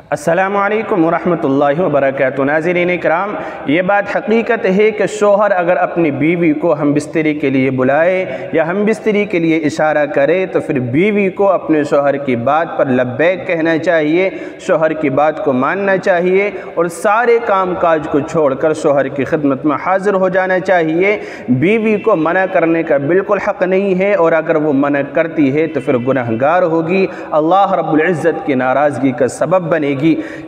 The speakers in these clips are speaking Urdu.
السلام علیکم ورحمۃ اللہ وبرکاتہ۔ ناظرین کرام، یہ بات حقیقت ہے کہ شوہر اگر اپنی بیوی کو ہم بستری کے لیے بلائے یا ہم بستری کے لیے اشارہ کرے تو پھر بیوی کو اپنے شوہر کی بات پر لبیک کہنا چاہیے، شوہر کی بات کو ماننا چاہیے اور سارے کام کاج کو چھوڑ کر شوہر کی خدمت میں حاضر ہو جانا چاہیے۔ بیوی کو منع کرنے کا بالکل حق نہیں ہے، اور اگر وہ منع کرتی ہے تو پھر گنہگار ہوگی، اللہ رب العزت کی ناراضگی کا سبب بنے گی۔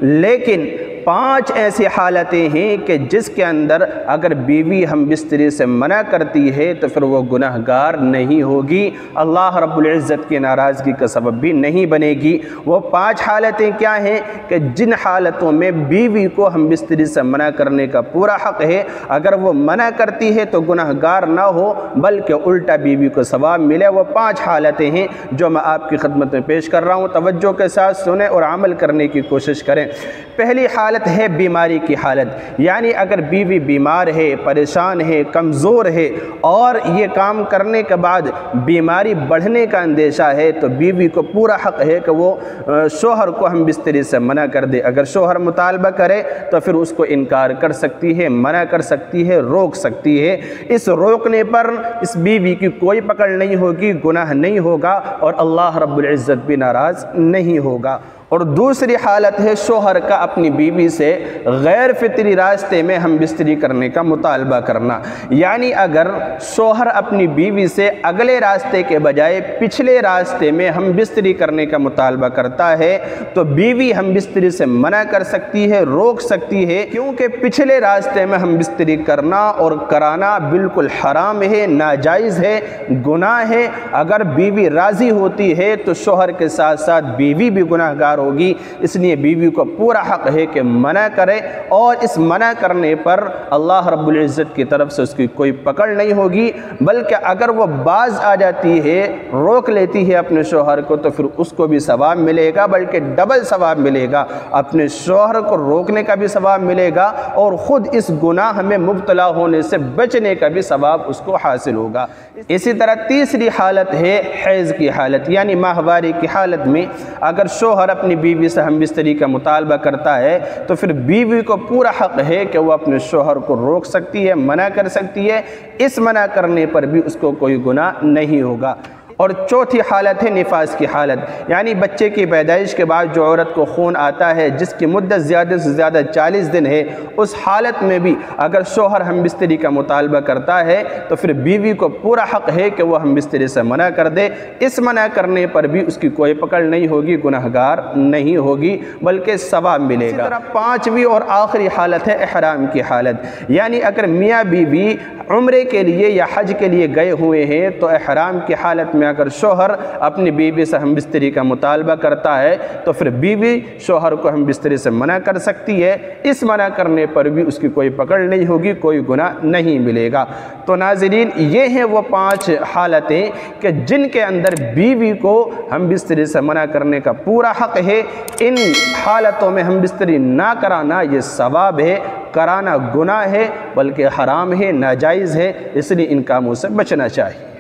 لیکن 5 ایسی حالتیں ہیں کہ جس کے اندر اگر بیوی ہم بستری سے منع کرتی ہے تو پھر وہ گنہگار نہیں ہوگی، اللہ رب العزت کی ناراضگی کا سبب بھی نہیں بنے گی۔ وہ 5 حالتیں کیا ہیں کہ جن حالتوں میں بیوی کو ہم بستری سے منع کرنے کا پورا حق ہے، اگر وہ منع کرتی ہے تو گنہگار نہ ہو بلکہ الٹا بیوی کو ثواب ملے۔ وہ 5 حالتیں ہیں جو میں آپ کی خدمت میں پیش کر رہا ہوں، توجہ کے ساتھ سنیں اور عمل کرنے کی کوشش کریں۔ پہلی حالت ہے بیماری کی حالت، یعنی اگر بیوی بیمار ہے، پریشان ہے، کمزور ہے اور یہ کام کرنے کے بعد بیماری بڑھنے کا اندیشہ ہے تو بیوی کو پورا حق ہے کہ وہ شوہر کو ہم بستری سے منع کر دے۔ اگر شوہر مطالبہ کرے تو پھر اس کو انکار کر سکتی ہے، منع کر سکتی ہے، روک سکتی ہے۔ اس روکنے پر اس بیوی کی کوئی پکڑ نہیں ہوگی، گناہ نہیں ہوگا اور اللہ رب العزت بھی ناراض نہیں ہوگا۔ اور دوسری حالت ہے شوہر کا اپنی بیوی سے غیر فطری راستے میں ہم بستری کرنے کا مطالبہ کرنا، یعنی اگر شوہر اپنی بیوی سے اگلے راستے کے بجائے پچھلے راستے میں ہم بستری کرنے کا مطالبہ کرتا ہے تو بیوی ہم بستری سے منع کر سکتی ہے، روک سکتی ہے، کیونکہ پچھلے راستے میں ہم بستری کرنا اور کرانا بالکل حرام ہے، ناجائز ہے، گناہ ہے۔ اگر بیوی راضی ہوتی ہے تو شوہر کے ساتھ ساتھ بیوی بھی گناہگار ہوگی، اس لیے بیوی کو پورا حق ہے کہ منع کرے، اور اس منع کرنے پر اللہ رب العزت کی طرف سے اس کی کوئی پکڑ نہیں ہوگی، بلکہ اگر وہ باز آ جاتی ہے، روک لیتی ہے اپنے شوہر کو تو پھر اس کو بھی ثواب ملے گا، بلکہ ڈبل ثواب ملے گا۔ اپنے شوہر کو روکنے کا بھی ثواب ملے گا اور خود اس گناہ میں مبتلا ہونے سے بچنے کا بھی ثواب اس کو حاصل ہوگا۔ اسی طرح تیسری حالت ہے حیض کی حالت، یعنی ماہواری کی حالت میں اگر شوہر اپنی بیوی سے ہم بستری کا مطالبہ کرتا ہے تو پھر بیوی کو پورا حق ہے کہ وہ اپنے شوہر کو روک سکتی ہے، منع کر سکتی ہے، اس منع کرنے پر بھی اس کو کوئی گناہ نہیں ہوگا۔ اور چوتھی حالت ہے نفاس کی حالت، یعنی بچے کی پیدائش کے بعد جو عورت کو خون آتا ہے جس کی مدت زیادہ سے زیادہ 40 دن ہے، اس حالت میں بھی اگر شوہر ہم بستری کا مطالبہ کرتا ہے تو پھر بیوی کو پورا حق ہے کہ وہ ہم بستری سے منع کر دے، اس منع کرنے پر بھی اس کی کوئی پکڑ نہیں ہوگی، گنہگار نہیں ہوگی بلکہ ثواب ملے گا۔ اسی طرح 5ویں اور آخری حالت ہے احرام کی حالت، یعنی اگر میاں بیوی عمرے کے لیے یا حج کے لیے گئے ہوئے ہیں تو احرام کی حالت میں اگر شوہر اپنی بیوی سے ہم بستری کا مطالبہ کرتا ہے تو پھر بیوی شوہر کو ہم بستری سے منع کر سکتی ہے، اس منع کرنے پر بھی اس کی کوئی پکڑ نہیں ہوگی، کوئی گناہ نہیں ملے گا۔ تو ناظرین، یہ ہیں وہ 5 حالتیں کہ جن کے اندر بیوی کو ہم بستری سے منع کرنے کا پورا حق ہے۔ ان حالتوں میں ہم بستری نہ کرانا یہ ثواب ہے، کرانا گناہ ہے بلکہ حرام ہے، ناجائز ہے، اس لیے ان کاموں سے بچنا چاہیے۔